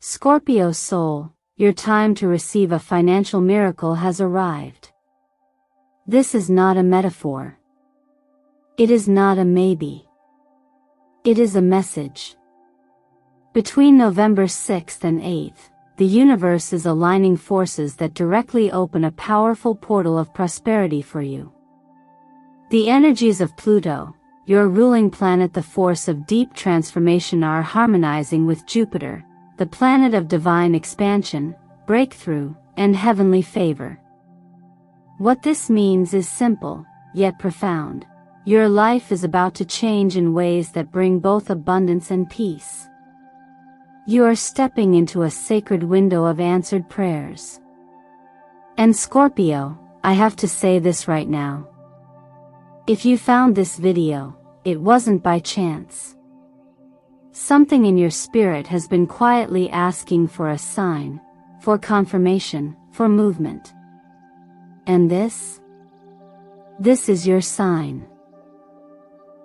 Scorpio soul, your time to receive a financial miracle has arrived. This is not a metaphor. It is not a maybe. It is a message. Between November 6th and 8th, the universe is aligning forces that directly open a powerful portal of prosperity for you. The energies of Pluto, your ruling planet, the force of deep transformation, are harmonizing with Jupiter, the planet of divine expansion, breakthrough, and heavenly favor. What this means is simple, yet profound. Your life is about to change in ways that bring both abundance and peace. You are stepping into a sacred window of answered prayers. And Scorpio, I have to say this right now. If you found this video, it wasn't by chance. Something in your spirit has been quietly asking for a sign, for confirmation, for movement. And this is your sign.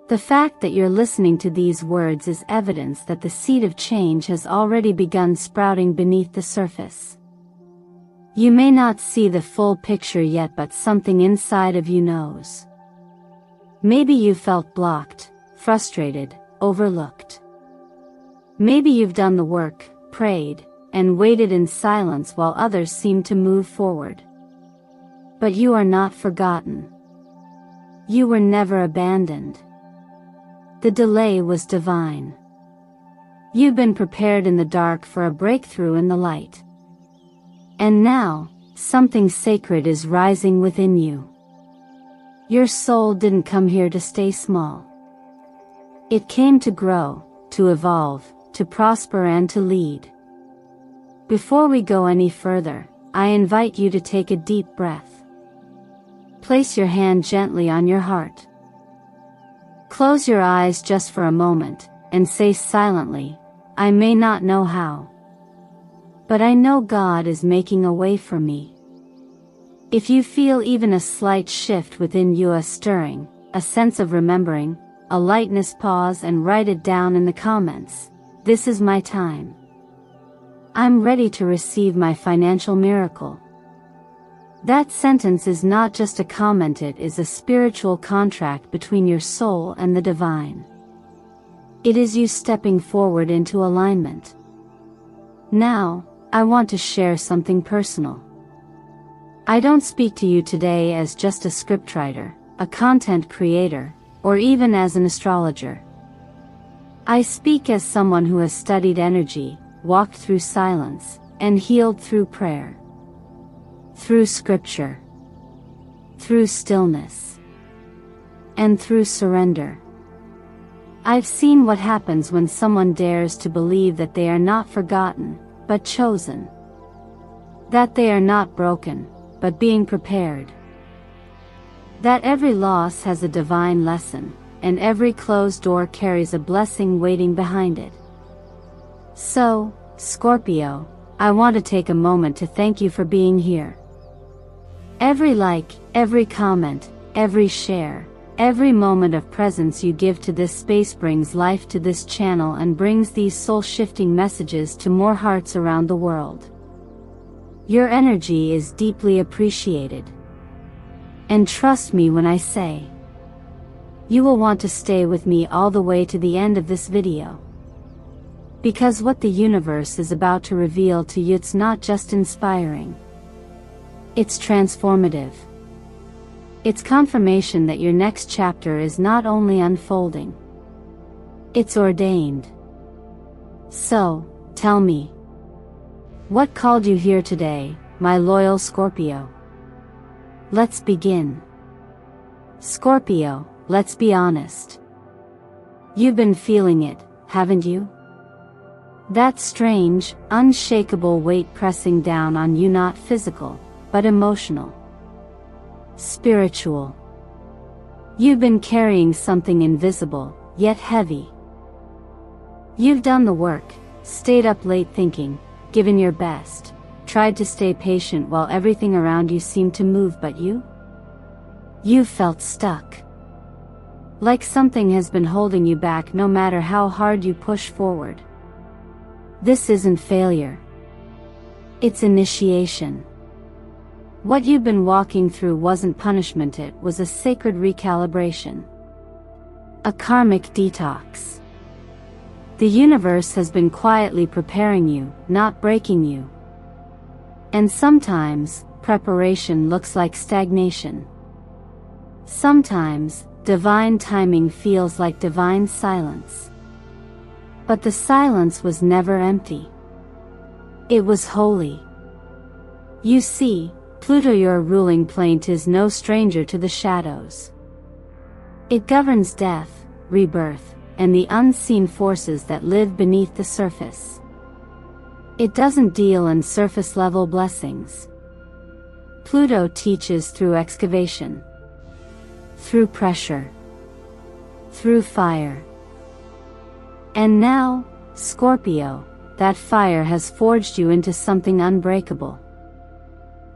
The fact that you're listening to these words is evidence that the seed of change has already begun sprouting beneath the surface. You may not see the full picture yet, but something inside of you knows. Maybe you felt blocked, frustrated, overlooked. Maybe you've done the work, prayed, and waited in silence while others seem to move forward. But you are not forgotten. You were never abandoned. The delay was divine. You've been prepared in the dark for a breakthrough in the light. And now, something sacred is rising within you. Your soul didn't come here to stay small. It came to grow, to evolve, to prosper, and to lead. Before we go any further, I invite you to take a deep breath. Place your hand gently on your heart. Close your eyes just for a moment, and say silently, I may not know how, but I know God is making a way for me. If you feel even a slight shift within you, a stirring, a sense of remembering, a lightness, pause and write it down in the comments. This is my time. I'm ready to receive my financial miracle. That sentence is not just a comment, it is a spiritual contract between your soul and the divine. It is you stepping forward into alignment. Now, I want to share something personal. I don't speak to you today as just a scriptwriter, a content creator, or even as an astrologer. I speak as someone who has studied energy, walked through silence, and healed through prayer. Through scripture, through stillness, and through surrender. I've seen what happens when someone dares to believe that they are not forgotten, but chosen. That they are not broken, but being prepared. That every loss has a divine lesson, and every closed door carries a blessing waiting behind it. So, Scorpio, I want to take a moment to thank you for being here. Every like, every comment, every share, every moment of presence you give to this space brings life to this channel and brings these soul-shifting messages to more hearts around the world. Your energy is deeply appreciated. And trust me when I say, you will want to stay with me all the way to the end of this video. Because what the universe is about to reveal to you, it's not just inspiring. It's transformative. It's confirmation that your next chapter is not only unfolding, it's ordained. So, tell me, what called you here today, my loyal Scorpio? Let's begin. Scorpio, let's be honest. You've been feeling it, haven't you? That strange, unshakable weight pressing down on you, not physical, but emotional. Spiritual. You've been carrying something invisible, yet heavy. You've done the work, stayed up late thinking, given your best, tried to stay patient while everything around you seemed to move but you? You felt stuck. Like something has been holding you back no matter how hard you push forward. This isn't failure. It's initiation. What you've been walking through wasn't punishment, it was a sacred recalibration. A karmic detox. The universe has been quietly preparing you, not breaking you. And sometimes, preparation looks like stagnation. Sometimes, divine timing feels like divine silence. But the silence was never empty. It was holy. You see, Pluto, your ruling planet, is no stranger to the shadows. It governs death, rebirth, and the unseen forces that live beneath the surface. It doesn't deal in surface-level blessings. Pluto teaches through excavation, through pressure, through fire. And now, Scorpio, that fire has forged you into something unbreakable.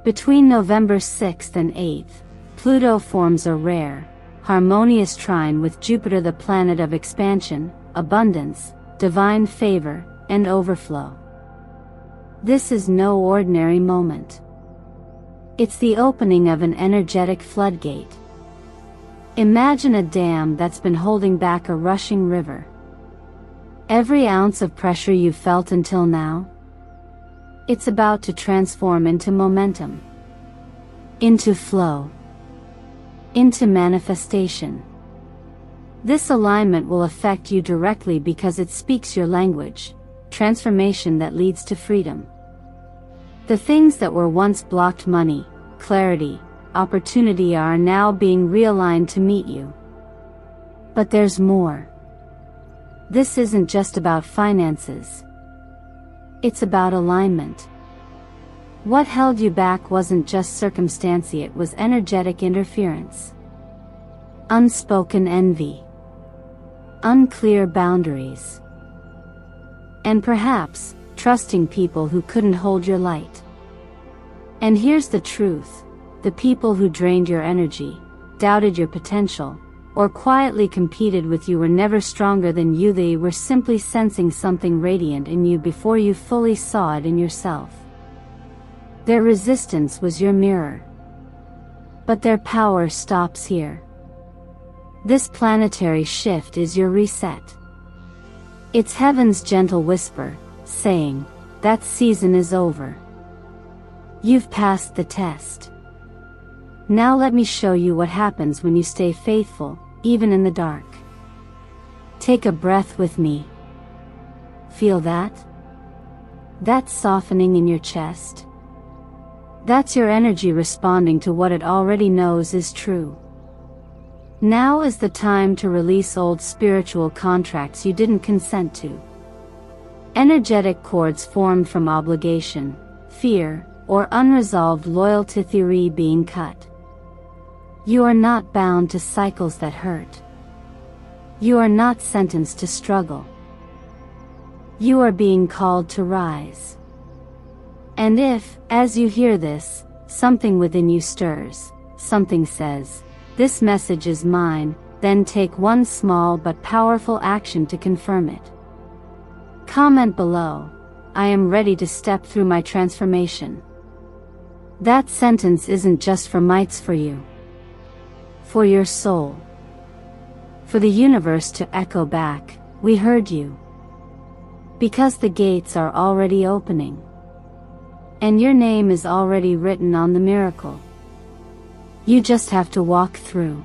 Between November 6th and 8th, Pluto forms a rare, harmonious trine with Jupiter, the planet of expansion, abundance, divine favor, and overflow. This is no ordinary moment. It's the opening of an energetic floodgate. Imagine a dam that's been holding back a rushing river. Every ounce of pressure you felt until now, it's about to transform into momentum, into flow, into manifestation. This alignment will affect you directly because it speaks your language, transformation that leads to freedom. The things that were once blocked, money, clarity, opportunity, are now being realigned to meet you. But there's more. This isn't just about finances. It's about alignment. What held you back wasn't just circumstance, it was energetic interference. Unspoken envy. Unclear boundaries. And perhaps, trusting people who couldn't hold your light. And here's the truth. The people who drained your energy, doubted your potential, or quietly competed with you were never stronger than you. They were simply sensing something radiant in you before you fully saw it in yourself. Their resistance was your mirror. But their power stops here. This planetary shift is your reset. It's heaven's gentle whisper, saying, that season is over. You've passed the test. Now let me show you what happens when you stay faithful, even in the dark. Take a breath with me. Feel that? That softening in your chest? That's your energy responding to what it already knows is true. Now is the time to release old spiritual contracts you didn't consent to. Energetic cords formed from obligation, fear, or unresolved loyalty theory being cut. You are not bound to cycles that hurt. You are not sentenced to struggle. You are being called to rise. And if, as you hear this, something within you stirs, something says, this message is mine, then take one small but powerful action to confirm it. Comment below, I am ready to step through my transformation. That sentence isn't just for mites, for you. For your soul. For the universe to echo back, we heard you. Because the gates are already opening. And your name is already written on the miracle. You just have to walk through.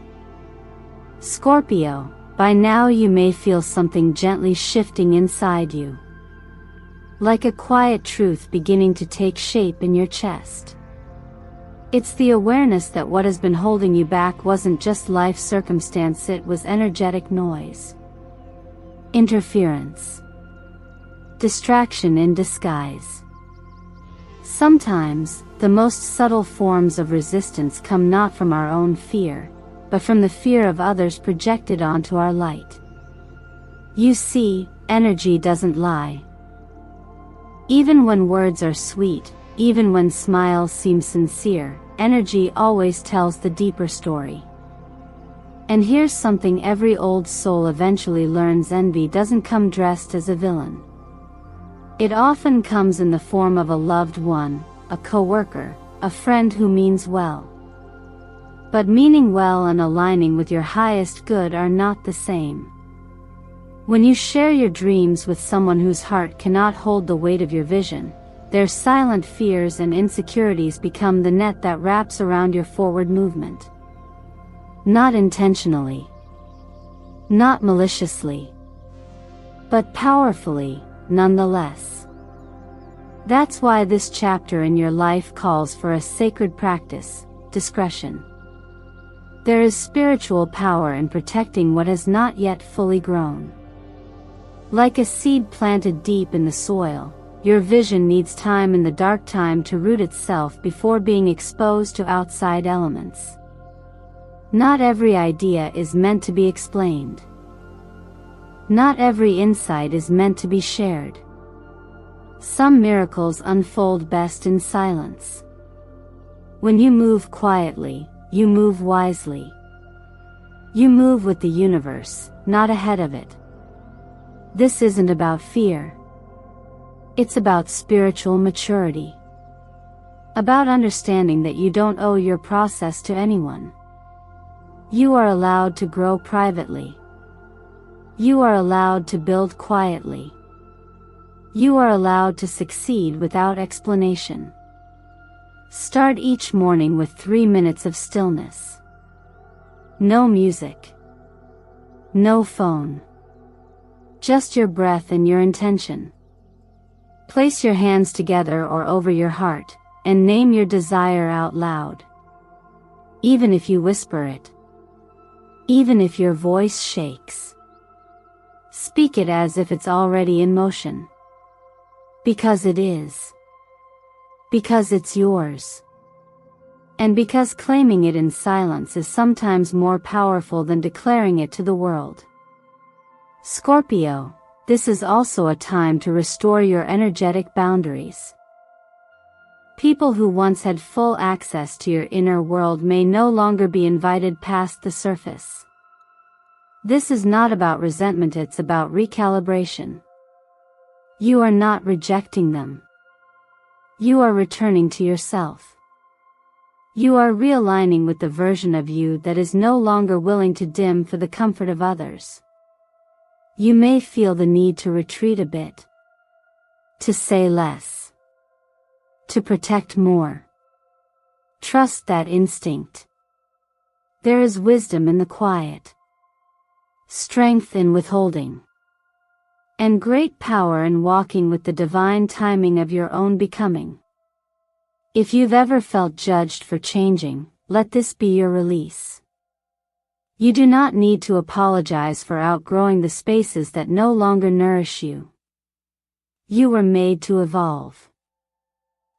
Scorpio, by now you may feel something gently shifting inside you. Like a quiet truth beginning to take shape in your chest. It's the awareness that what has been holding you back wasn't just life circumstance, it was energetic noise. Interference. Distraction in disguise. Sometimes, the most subtle forms of resistance come not from our own fear, but from the fear of others projected onto our light. You see, energy doesn't lie. Even when words are sweet, even when smiles seem sincere, energy always tells the deeper story. And here's something every old soul eventually learns: envy doesn't come dressed as a villain. It often comes in the form of a loved one, a coworker, a friend who means well. But meaning well and aligning with your highest good are not the same. When you share your dreams with someone whose heart cannot hold the weight of your vision, their silent fears and insecurities become the net that wraps around your forward movement. Not intentionally, not maliciously, but powerfully, nonetheless. That's why this chapter in your life calls for a sacred practice, discretion. There is spiritual power in protecting what has not yet fully grown. Like a seed planted deep in the soil, your vision needs time in the dark time to root itself before being exposed to outside elements. Not every idea is meant to be explained. Not every insight is meant to be shared. Some miracles unfold best in silence. When you move quietly, you move wisely. You move with the universe, not ahead of it. This isn't about fear. It's about spiritual maturity. About understanding that you don't owe your process to anyone. You are allowed to grow privately. You are allowed to build quietly. You are allowed to succeed without explanation. Start each morning with 3 minutes of stillness. No music. No phone. Just your breath and your intention. Place your hands together or over your heart, and name your desire out loud. Even if you whisper it. Even if your voice shakes. Speak it as if it's already in motion. Because it is. Because it's yours. And because claiming it in silence is sometimes more powerful than declaring it to the world. Scorpio, this is also a time to restore your energetic boundaries. People who once had full access to your inner world may no longer be invited past the surface. This is not about resentment, it's about recalibration. You are not rejecting them. You are returning to yourself. You are realigning with the version of you that is no longer willing to dim for the comfort of others. You may feel the need to retreat a bit. To say less. To protect more. Trust that instinct. There is wisdom in the quiet. Strength in withholding. And great power in walking with the divine timing of your own becoming. If you've ever felt judged for changing, let this be your release. You do not need to apologize for outgrowing the spaces that no longer nourish you. You were made to evolve.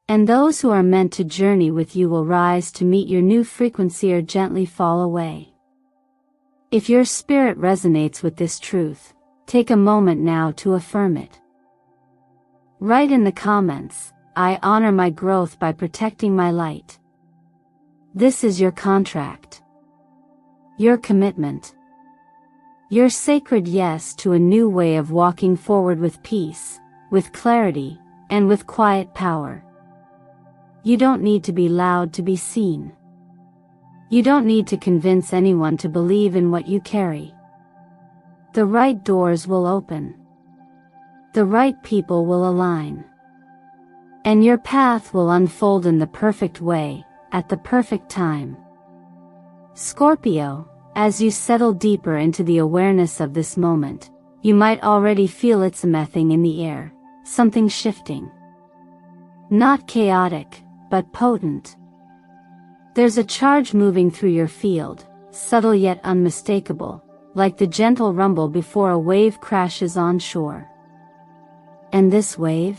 And those who are meant to journey with you will rise to meet your new frequency or gently fall away. If your spirit resonates with this truth, take a moment now to affirm it. Write in the comments, I honor my growth by protecting my light. This is your contract. Your commitment. Your sacred yes to a new way of walking forward with peace, with clarity, and with quiet power. You don't need to be loud to be seen. You don't need to convince anyone to believe in what you carry. The right doors will open. The right people will align. And your path will unfold in the perfect way, at the perfect time. Scorpio, as you settle deeper into the awareness of this moment, you might already feel it smething in the air, something shifting. Not chaotic, but potent. There's a charge moving through your field, subtle yet unmistakable, like the gentle rumble before a wave crashes on shore. And this wave?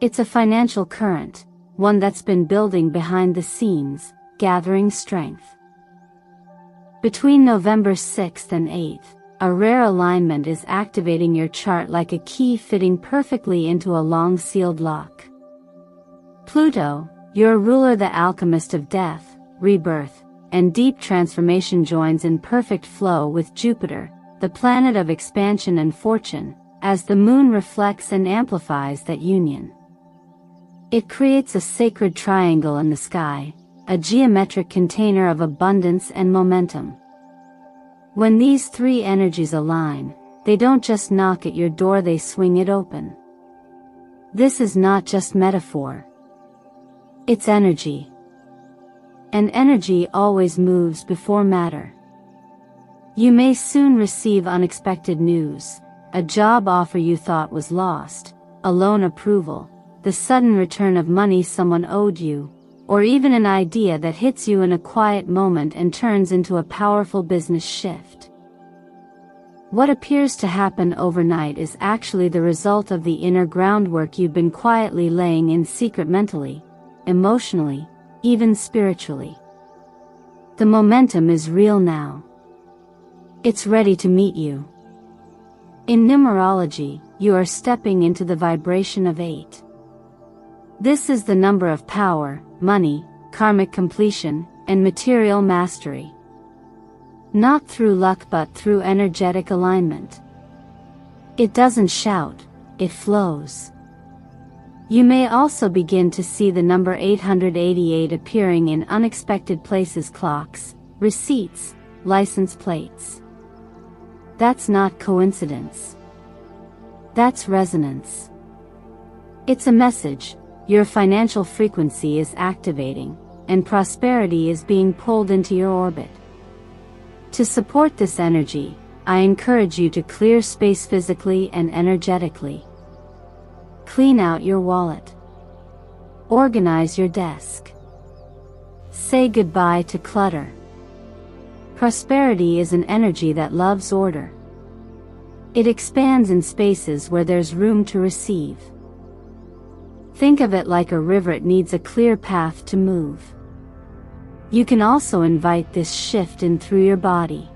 It's a financial current, one that's been building behind the scenes, gathering strength. Between November 6th and 8th, a rare alignment is activating your chart like a key fitting perfectly into a long sealed lock. Pluto, your ruler, the alchemist of death, rebirth, and deep transformation, joins in perfect flow with Jupiter, the planet of expansion and fortune, as the moon reflects and amplifies that union. It creates a sacred triangle in the sky, a geometric container of abundance and momentum. When these three energies align, they don't just knock at your door, they swing it open. This is not just metaphor. It's energy. And energy always moves before matter. You may soon receive unexpected news, a job offer you thought was lost, a loan approval, the sudden return of money someone owed you, or even an idea that hits you in a quiet moment and turns into a powerful business shift. What appears to happen overnight is actually the result of the inner groundwork you've been quietly laying in secret mentally, emotionally, even spiritually. The momentum is real now. It's ready to meet you. In numerology, you are stepping into the vibration of 8. This is the number of power, money, karmic completion, and material mastery. Not through luck but through energetic alignment. It doesn't shout, it flows. You may also begin to see the number 888 appearing in unexpected places: clocks, receipts, license plates. That's not coincidence. That's resonance. It's a message. Your financial frequency is activating, and prosperity is being pulled into your orbit. To support this energy, I encourage you to clear space physically and energetically. Clean out your wallet. Organize your desk. Say goodbye to clutter. Prosperity is an energy that loves order. It expands in spaces where there's room to receive. Think of it like a river, it needs a clear path to move. You can also invite this shift in through your body.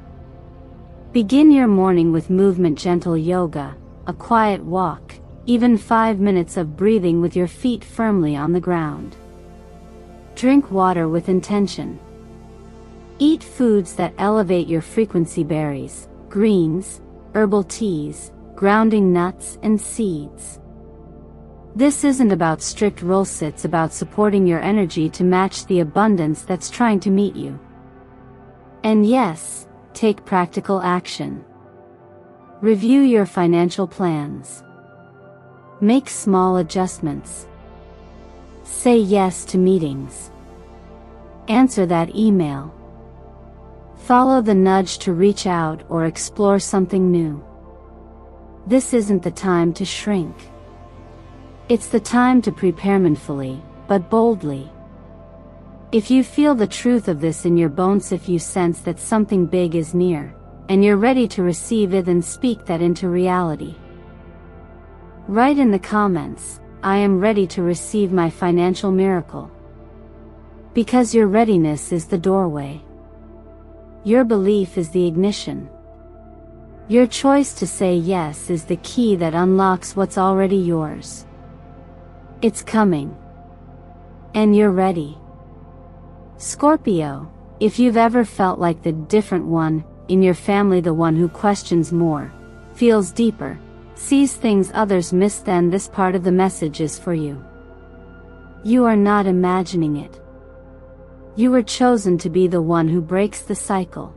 Begin your morning with movement, gentle yoga, a quiet walk, even 5 minutes of breathing with your feet firmly on the ground. Drink water with intention. Eat foods that elevate your frequency: berries, greens, herbal teas, grounding nuts and seeds. This isn't about strict rules, it's about supporting your energy to match the abundance that's trying to meet you. And yes, take practical action. Review your financial plans. Make small adjustments. Say yes to meetings. Answer that email. Follow the nudge to reach out or explore something new. This isn't the time to shrink. It's the time to prepare mindfully, but boldly. If you feel the truth of this in your bones, if you sense that something big is near, and you're ready to receive it, then speak that into reality. Write in the comments, "I am ready to receive my financial miracle." Because your readiness is the doorway. Your belief is the ignition. Your choice to say yes is the key that unlocks what's already yours. It's coming. And you're ready. Scorpio, if you've ever felt like the different one in your family, the one who questions more, feels deeper, sees things others miss, then this part of the message is for you. You are not imagining it. You were chosen to be the one who breaks the cycle.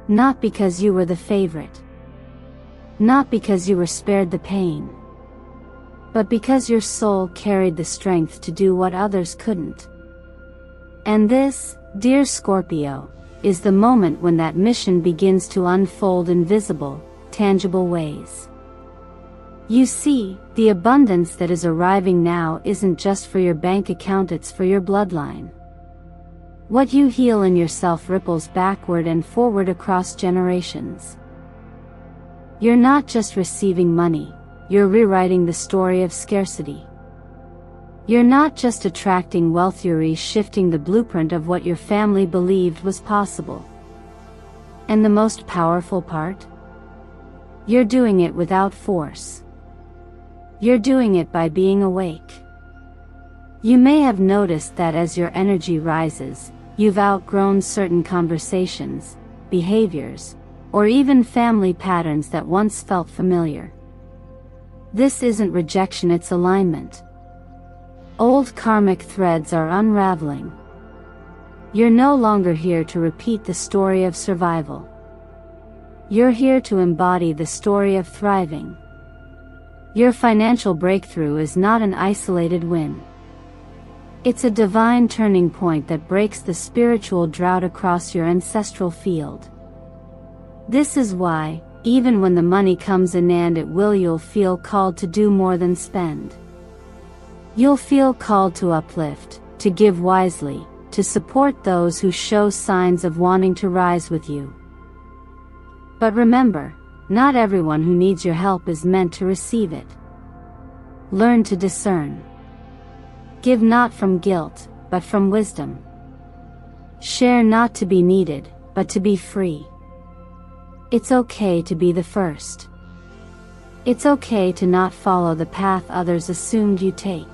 Not because you were the favorite. Not because you were spared the pain. But because your soul carried the strength to do what others couldn't. And this, dear Scorpio, is the moment when that mission begins to unfold in visible, tangible ways. You see, the abundance that is arriving now isn't just for your bank account, it's for your bloodline. What you heal in yourself ripples backward and forward across generations. You're not just receiving money, you're rewriting the story of scarcity. You're not just attracting wealth, you're reshifting the blueprint of what your family believed was possible. And the most powerful part? You're doing it without force. You're doing it by being awake. You may have noticed that as your energy rises, you've outgrown certain conversations, behaviors, or even family patterns that once felt familiar. This isn't rejection, it's alignment. Old karmic threads are unraveling. You're no longer here to repeat the story of survival. You're here to embody the story of thriving. Your financial breakthrough is not an isolated win. It's a divine turning point that breaks the spiritual drought across your ancestral field. This is why, even when the money comes in and it will, you'll feel called to do more than spend. You'll feel called to uplift, to give wisely, to support those who show signs of wanting to rise with you. But remember, not everyone who needs your help is meant to receive it. Learn to discern. Give not from guilt, but from wisdom. Share not to be needed, but to be free. It's okay to be the first. It's okay to not follow the path others assumed you take.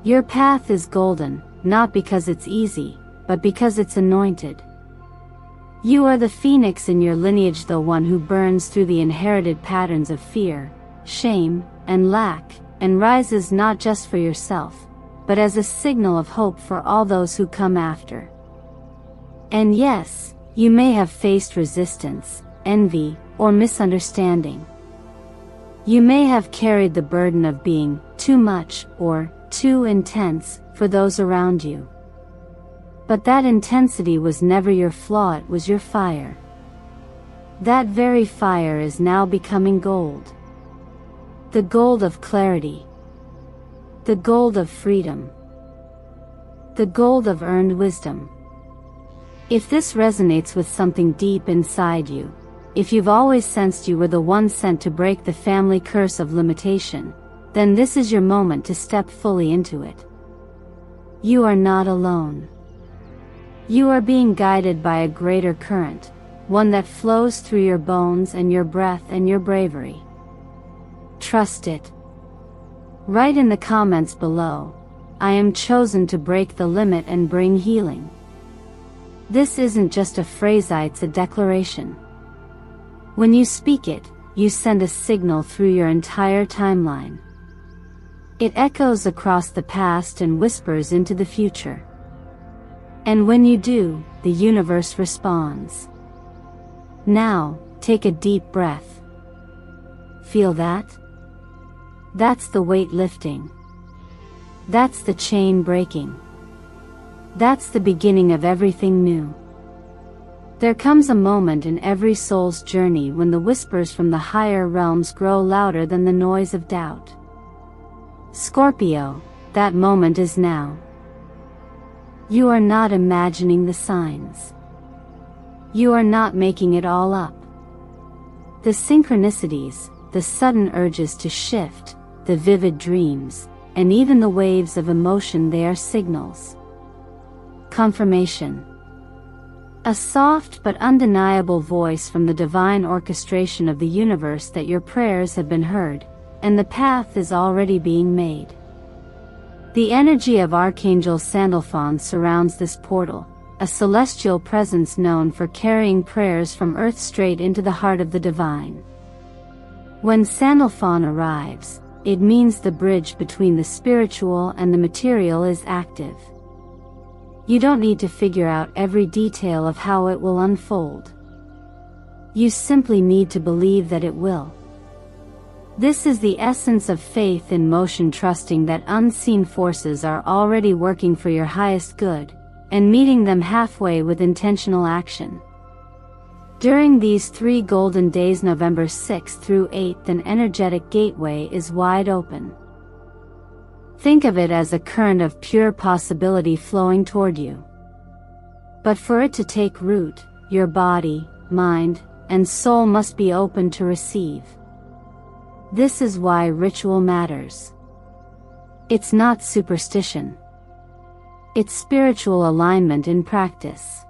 Your path is golden, not because it's easy, but because it's anointed. You are the phoenix in your lineage, the one who burns through the inherited patterns of fear, shame, and lack, and rises not just for yourself, but as a signal of hope for all those who come after. And yes, you may have faced resistance, envy, or misunderstanding. You may have carried the burden of being too much or too intense for those around you. But that intensity was never your flaw, it was your fire. That very fire is now becoming gold. The gold of clarity. The gold of freedom. The gold of earned wisdom. If this resonates with something deep inside you, if you've always sensed you were the one sent to break the family curse of limitation, then this is your moment to step fully into it. You are not alone. You are being guided by a greater current, one that flows through your bones and your breath and your bravery. Trust it. Write in the comments below, I am chosen to break the limit and bring healing. This isn't just a phrase, it's a declaration. When you speak it, you send a signal through your entire timeline. It echoes across the past and whispers into the future. And when you do, the universe responds. Now, take a deep breath. Feel that? That's the weight lifting. That's the chain breaking. That's the beginning of everything new. There comes a moment in every soul's journey when the whispers from the higher realms grow louder than the noise of doubt. Scorpio, that moment is now. You are not imagining the signs. You are not making it all up. The synchronicities, the sudden urges to shift, the vivid dreams, and even the waves of emotion, they are signals. Confirmation. A soft but undeniable voice from the divine orchestration of the universe that your prayers have been heard, and the path is already being made. The energy of Archangel Sandalphon surrounds this portal, a celestial presence known for carrying prayers from earth straight into the heart of the divine. When Sandalphon arrives, it means the bridge between the spiritual and the material is active. You don't need to figure out every detail of how it will unfold. You simply need to believe that it will. This is the essence of faith in motion, trusting that unseen forces are already working for your highest good, and meeting them halfway with intentional action. During these 3 golden days, November 6th through 8th, an energetic gateway is wide open. Think of it as a current of pure possibility flowing toward you. But for it to take root, your body, mind, and soul must be open to receive. This is why ritual matters. It's not superstition. It's spiritual alignment in practice.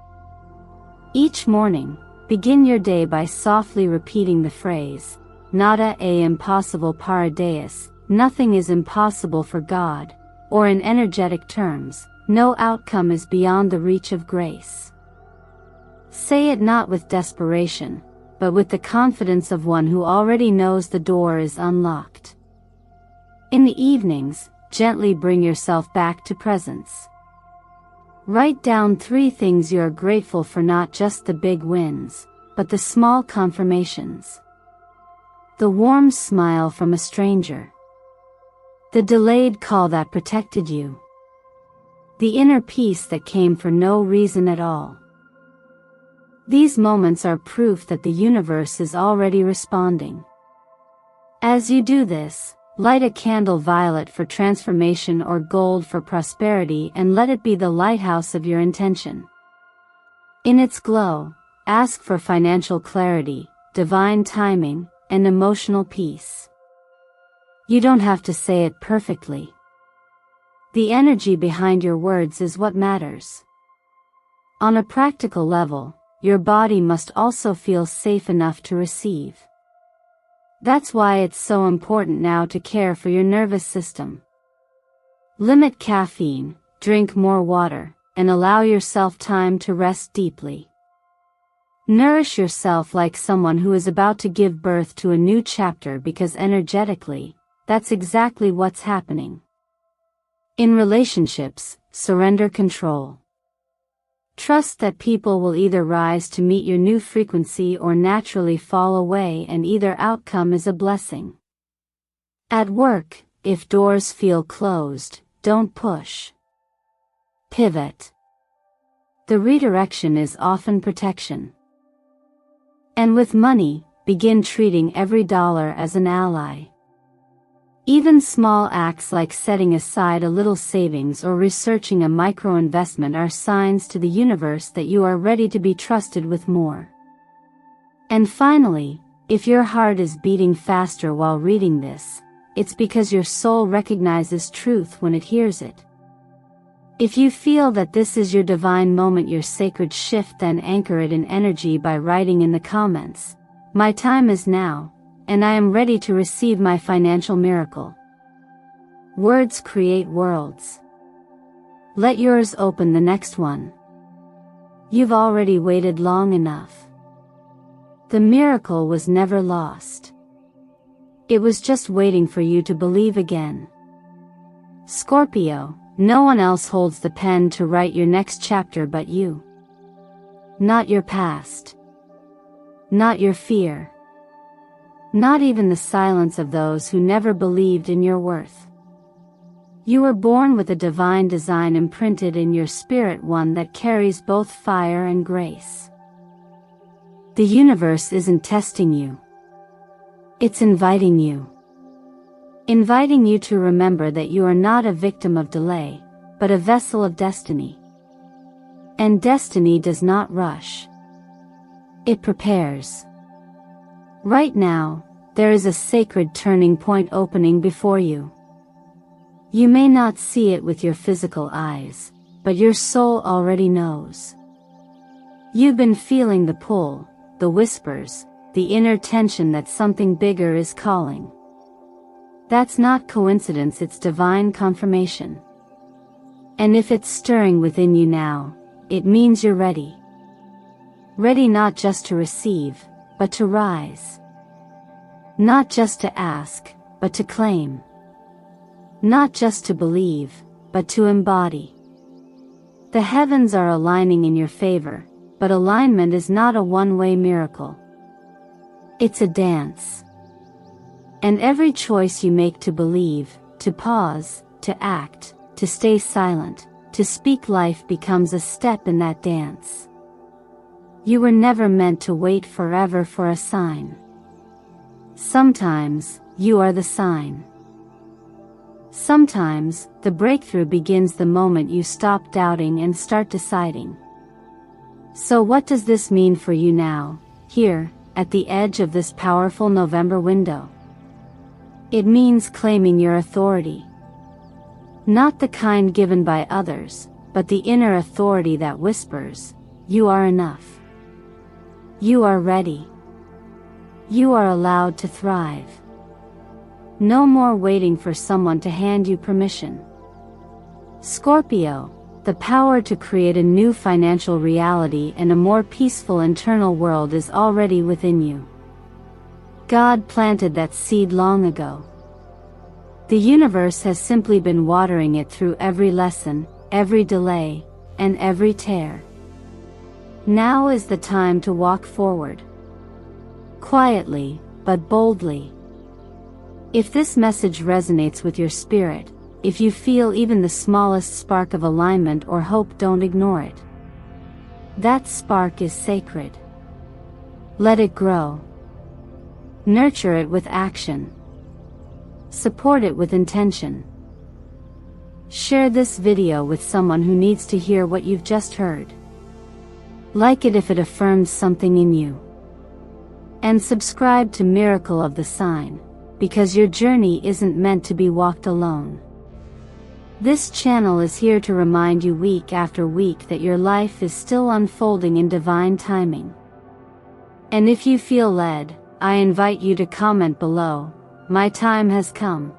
Each morning, begin your day by softly repeating the phrase, Nada e impossible para Deus, nothing is impossible for God, or in energetic terms, no outcome is beyond the reach of grace. Say it not with desperation, but with the confidence of one who already knows the door is unlocked. In the evenings, gently bring yourself back to presence. Write down 3 things you are grateful for, not just the big wins, but the small confirmations. The warm smile from a stranger. The delayed call that protected you. The inner peace that came for no reason at all. These moments are proof that the universe is already responding. As you do this, light a candle violet for transformation or gold for prosperity, and let it be the lighthouse of your intention. In its glow, ask for financial clarity, divine timing, and emotional peace. You don't have to say it perfectly. The energy behind your words is what matters. On a practical level, your body must also feel safe enough to receive. That's why it's so important now to care for your nervous system. Limit caffeine, drink more water, and allow yourself time to rest deeply. Nourish yourself like someone who is about to give birth to a new chapter, because energetically, that's exactly what's happening. In relationships, surrender control. Trust that people will either rise to meet your new frequency or naturally fall away, and either outcome is a blessing. At work, if doors feel closed, don't push. Pivot. The redirection is often protection. And with money, begin treating every dollar as an ally. Even small acts like setting aside a little savings or researching a micro-investment are signs to the universe that you are ready to be trusted with more. And finally, if your heart is beating faster while reading this, it's because your soul recognizes truth when it hears it. If you feel that this is your divine moment, your sacred shift, then anchor it in energy by writing in the comments, "My time is now, and I am ready to receive my financial miracle." Words create worlds. Let yours open the next one. You've already waited long enough. The miracle was never lost. It was just waiting for you to believe again. Scorpio, no one else holds the pen to write your next chapter but you. Not your past. Not your fear. Not even the silence of those who never believed in your worth. You were born with a divine design imprinted in your spirit, one that carries both fire and grace. The universe isn't testing you. It's inviting you. Inviting you to remember that you are not a victim of delay, but a vessel of destiny. And destiny does not rush. It prepares. Right now, there is a sacred turning point opening before you. You may not see it with your physical eyes, but your soul already knows. You've been feeling the pull, the whispers, the inner tension that something bigger is calling. That's not coincidence, it's divine confirmation. And if it's stirring within you now, it means you're ready. Ready not just to receive, but to rise. Not just to ask, but to claim. Not just to believe, but to embody. The heavens are aligning in your favor, but alignment is not a one-way miracle. It's a dance. And every choice you make to believe, to pause, to act, to stay silent, to speak life becomes a step in that dance. You were never meant to wait forever for a sign. Sometimes, you are the sign. Sometimes, the breakthrough begins the moment you stop doubting and start deciding. So what does this mean for you now, here, at the edge of this powerful November window? It means claiming your authority. Not the kind given by others, but the inner authority that whispers, "You are enough. You are ready. You are allowed to thrive." No more waiting for someone to hand you permission. Scorpio, The power to create a new financial reality and a more peaceful internal world is already within you. God planted that seed long ago. The universe has simply been watering it through every lesson, every delay, and every tear. Now is the time to walk forward. Quietly, but boldly. If this message resonates with your spirit, if you feel even the smallest spark of alignment or hope, don't ignore it. That spark is sacred. Let it grow. Nurture it with action. Support it with intention. Share this video with someone who needs to hear what you've just heard. Like it if it affirms something in you. And subscribe to Miracle of the Sign, because your journey isn't meant to be walked alone. This channel is here to remind you week after week that your life is still unfolding in divine timing. And if you feel led, I invite you to comment below, "My time has come.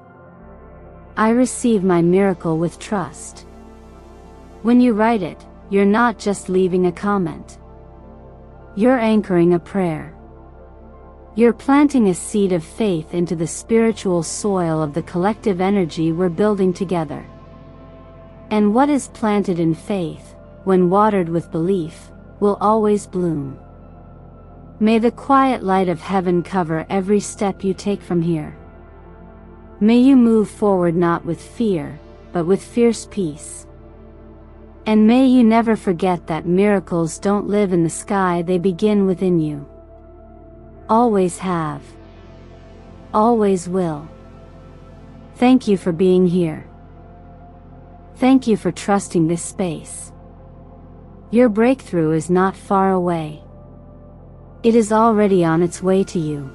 I receive my miracle with trust." When you write it, you're not just leaving a comment. You're anchoring a prayer. You're planting a seed of faith into the spiritual soil of the collective energy we're building together. And what is planted in faith, when watered with belief, will always bloom. May the quiet light of heaven cover every step you take from here. May you move forward not with fear, but with fierce peace. And may you never forget that miracles don't live in the sky, they begin within you. Always have. Always will. Thank you for being here. Thank you for trusting this space. Your breakthrough is not far away. It is already on its way to you.